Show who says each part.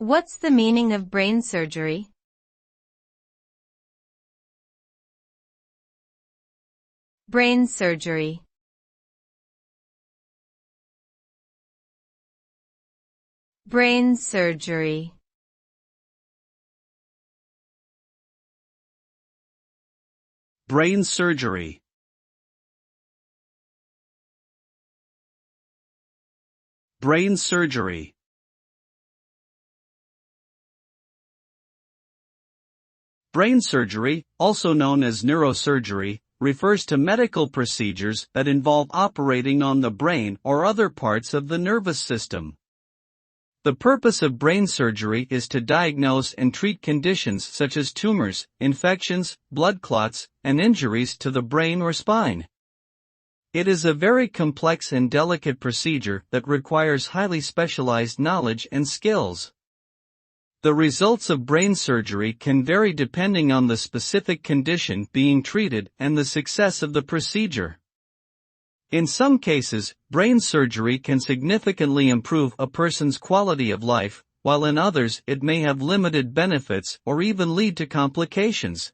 Speaker 1: What's the meaning of brain surgery? Brain surgery. Brain surgery.
Speaker 2: Brain surgery. Brain surgery. Brain surgery, also known as neurosurgery, refers to medical procedures that involve operating on the brain or other parts of the nervous system. The purpose of brain surgery is to diagnose and treat conditions such as tumors, infections, blood clots, and injuries to the brain or spine. It is a very complex and delicate procedure that requires highly specialized knowledge and skills. The results of brain surgery can vary depending on the specific condition being treated and the success of the procedure. In some cases, brain surgery can significantly improve a person's quality of life, while in others it may have limited benefits or even lead to complications.